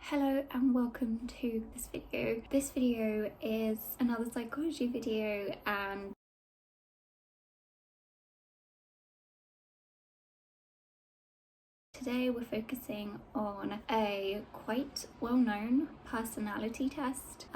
Hello and welcome to this video. This video is another psychology video, and today we're focusing on a quite well-known personality test,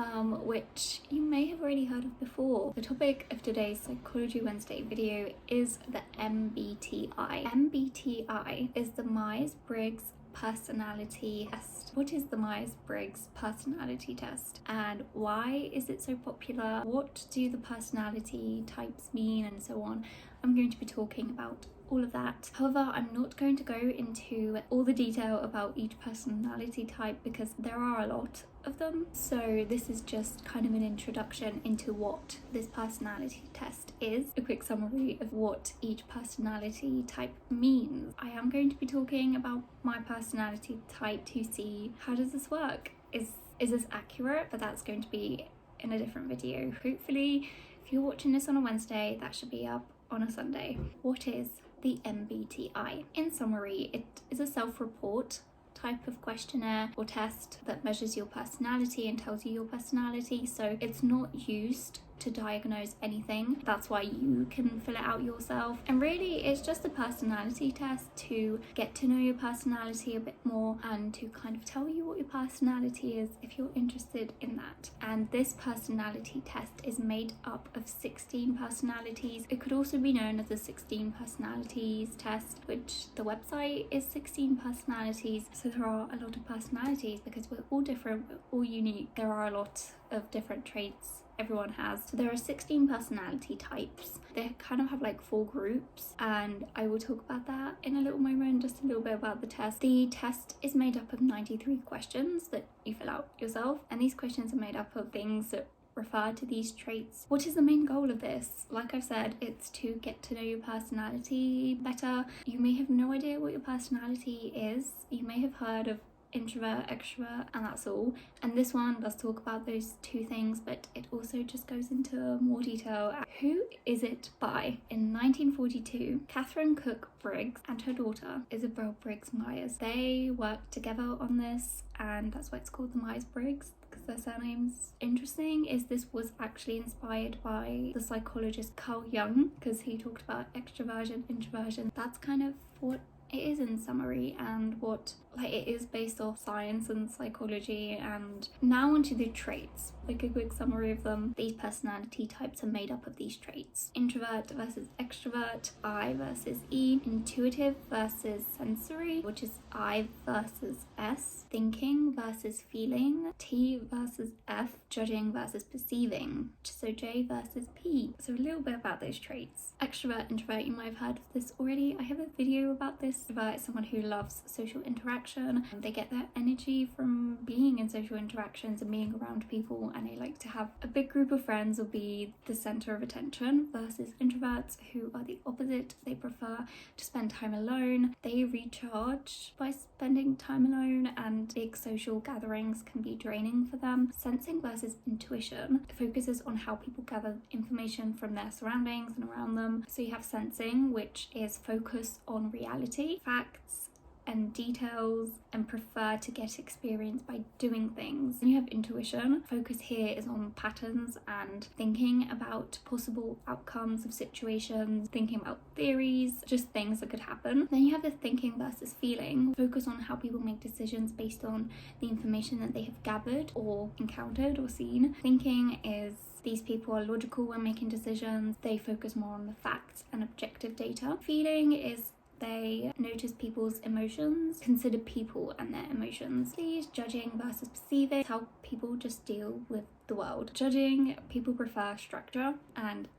which you may have already heard of before. The topic of today's Psychology Wednesday video is the MBTI. MBTI is the Myers-Briggs personality test. What is the Myers-Briggs personality test and why is it so popular? What do the personality types mean, and so on? I'm going to be talking about all of that. However, I'm not going to go into all the detail about each personality type because there are a lot of them. So this is just kind of an introduction into what this personality test is, a quick summary of what each personality type means. I am going to be talking about my personality type to see how does this work. Is this accurate? But that's going to be in a different video. Hopefully, if you're watching this on a Wednesday, that should be up on a Sunday. What is the MBTI? In summary, it is a self-report type of questionnaire or test that measures your personality and tells you your personality. So it's not used to diagnose anything. That's why you can fill it out yourself. And really, it's just a personality test to get to know your personality a bit more and to kind of tell you what your personality is if you're interested in that. And this personality test is made up of 16 personalities. It could also be known as the 16 personalities test, which the website is 16 personalities. So there are a lot of personalities because we're all different, we're all unique. There are a lot of different traits everyone has. So there are 16 personality types. They kind of have like 4 groups, and I will talk about that in a little moment, just a little bit about the test. The test is made up of 93 questions that you fill out yourself, and these questions are made up of things that refer to these traits. What is the main goal of this? Like I've said, it's to get to know your personality better. You may have no idea what your personality is. You may have heard of introvert, extrovert, and that's all. And this one does talk about those 2 things, but it also just goes into more detail. Who is it by? In 1942, Catherine Cook Briggs and her daughter Isabel Briggs Myers, they worked together on this, and that's why it's called the Myers-Briggs, because their surnames. Interesting is this was actually inspired by the psychologist Carl Jung, because he talked about extroversion, introversion. That's kind of what it is in summary, and what it is based off science and psychology. And now onto the traits, like a quick summary of them. These personality types are made up of these traits: introvert versus extrovert, I versus E, intuitive versus sensory, which is I versus S, thinking versus feeling, T versus F, judging versus perceiving, so J versus P. So a little bit about those traits. Extrovert, introvert, you might have heard of this already. I have a video about this. Introvert is someone who loves social interaction. They get their energy from being in social interactions and being around people, and they like to have a big group of friends or be the center of attention. Versus introverts, who are the opposite. They prefer to spend time alone. They recharge by spending time alone, and big social gatherings can be draining for them. Sensing versus intuition focuses on how people gather information from their surroundings and around them. So you have sensing, which is focus on reality, facts and details, and prefer to get experience by doing things. Then you have intuition. Focus here is on patterns and thinking about possible outcomes of situations, thinking about theories, just things that could happen. Then you have the thinking versus feeling. Focus on how people make decisions based on the information that they have gathered or encountered or seen. Thinking is these people are logical when making decisions. They focus more on the facts and objective data. Feeling is they notice people's emotions, consider people and their emotions. These judging versus perceiving, how people just deal with the world. Judging, people prefer structure, and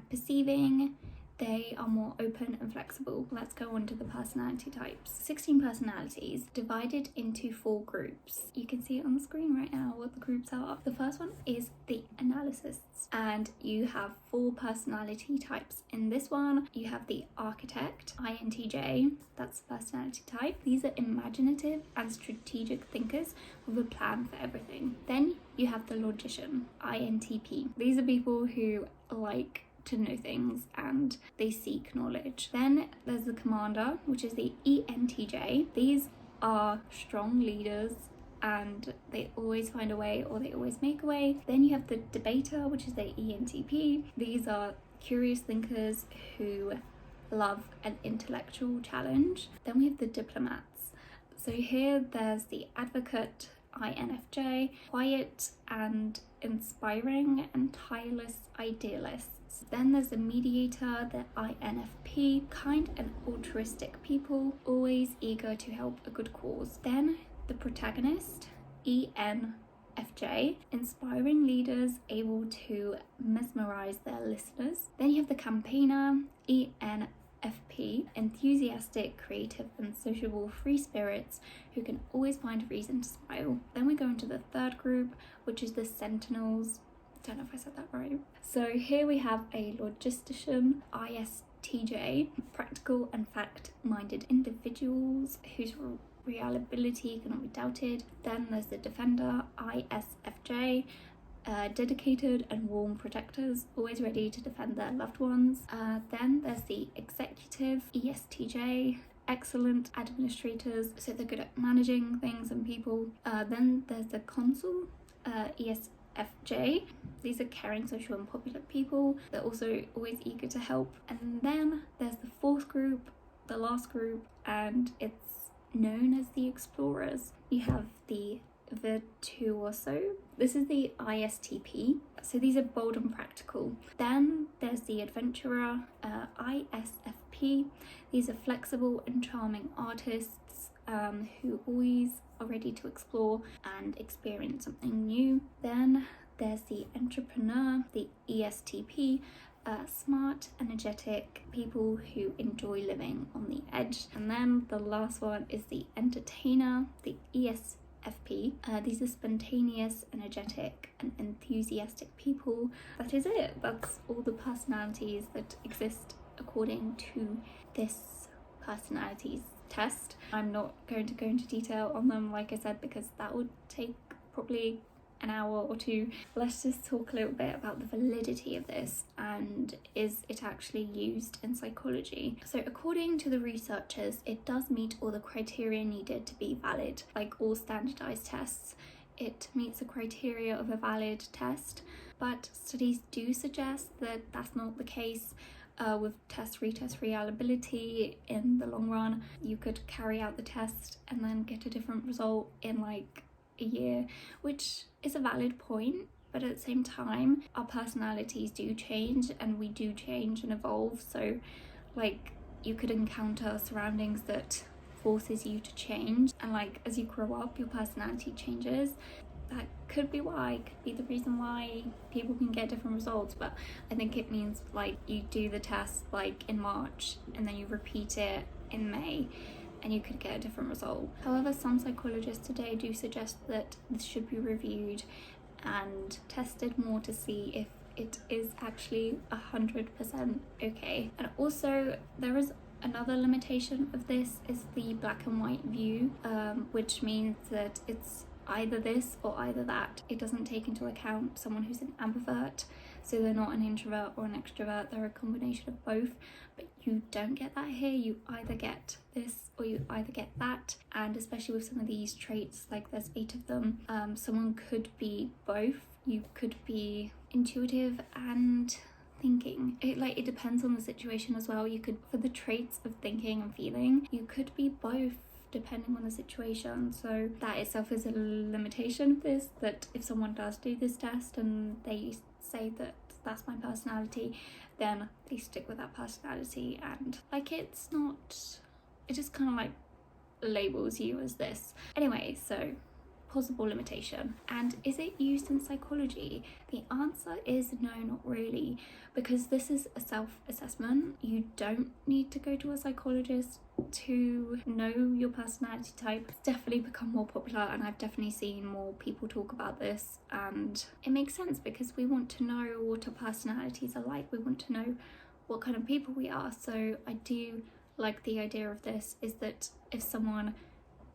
perceiving, they are more open and flexible. Let's go on to the personality types. 16 personalities divided into 4 groups. You can see it on the screen right now what the groups are. The first one is the analysts, and you have 4 personality types. In this one, you have the architect, INTJ, that's the personality type. These are imaginative and strategic thinkers with a plan for everything. Then you have the logician, INTP. These are people who like to know things and they seek knowledge. Then there's the commander, which is the ENTJ. These are strong leaders and they always find a way, or they always make a way. Then you have the debater, which is the ENTP. These are curious thinkers who love an intellectual challenge. Then we have the diplomats. So here there's the advocate, INFJ, quiet and inspiring and tireless idealists. Then there's the mediator, the INFP, kind and altruistic people, always eager to help a good cause. Then the protagonist, ENFJ, inspiring leaders able to mesmerize their listeners. Then you have the campaigner, ENFP, enthusiastic, creative and sociable free spirits who can always find a reason to smile. Then we go into the third group, which is the sentinels. Don't know if I said that right. So here we have a logistician, ISTJ, practical and fact-minded individuals whose reliability cannot be doubted. Then there's the defender, ISFJ, dedicated and warm protectors, always ready to defend their loved ones. Then there's the executive, ESTJ, excellent administrators, so they're good at managing things and people. Then there's the consul, ESFJ. These are caring, social and popular people. They're also always eager to help. And then there's the fourth group, the last group, and it's known as the explorers. You have the virtuoso. This is the ISTP. So these are bold and practical. Then there's the adventurer, ISFP. These are flexible and charming artists who always are ready to explore and experience something new. Then there's the entrepreneur, the ESTP, smart, energetic people who enjoy living on the edge. And then the last one is the entertainer, the ESFP. These are spontaneous, energetic and enthusiastic people. That is it. That's all the personalities that exist according to this personalities test. I'm not going to go into detail on them, like I said, because that would take probably an hour or two. Let's just talk a little bit about the validity of this, and is it actually used in psychology? So according to the researchers, it does meet all the criteria needed to be valid. Like all standardized tests, it meets the criteria of a valid test, but studies do suggest that that's not the case. With retest reliability, in the long run you could carry out the test and then get a different result in like a year, which is a valid point, but at the same time our personalities do change and we do change and evolve. So like you could encounter surroundings that forces you to change, and like as you grow up your personality changes. That could be the reason why people can get different results. But I think it means like you do the test like in March and then you repeat it in May and you could get a different result. However, some psychologists today do suggest that this should be reviewed and tested more to see if it is actually 100% okay. And also there is another limitation of this, is the black and white view, which means that it's either this or either that. It doesn't take into account someone who's an ambivert, so they're not an introvert or an extrovert, they're a combination of both. But you don't get that here. You either get this or you either get that, and especially with some of these traits, like there's 8 of them, someone could be both. You could be intuitive and thinking. It depends on the situation as well. You could, for the traits of thinking and feeling, you could be both depending on the situation. So that itself is a limitation of this, that if someone does do this test and they say that that's my personality, then they stick with that personality, and like it just kind of like labels you as this. Anyway, so possible limitation. And is it used in psychology? The answer is no, not really, because this is a self-assessment. You don't need to go to a psychologist to know your personality type. It's definitely become more popular, and I've definitely seen more people talk about this, and it makes sense because we want to know what our personalities are like. We want to know what kind of people we are. So I do like the idea of this, is that if someone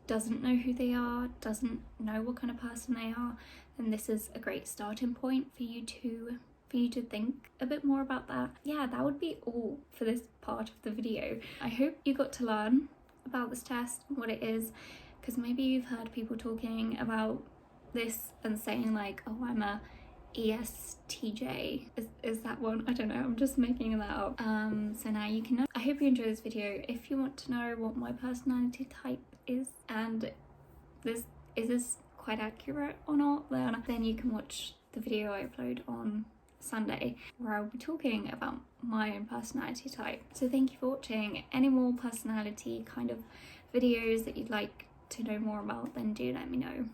doesn't know who they are, doesn't know what kind of person they are, then this is a great starting point for you to think a bit more about that. Yeah, that would be all for this part of the video. I hope you got to learn about this test and what it is, because maybe you've heard people talking about this and saying like, oh, I'm a ESTJ. Is that one? I don't know, I'm just making that up. So now you can know. I hope you enjoy this video. If you want to know what my personality type is and is this quite accurate or not, then you can watch the video I upload on Sunday where I'll be talking about my own personality type. So thank you for watching. Any more personality kind of videos that you'd like to know more about, then do let me know.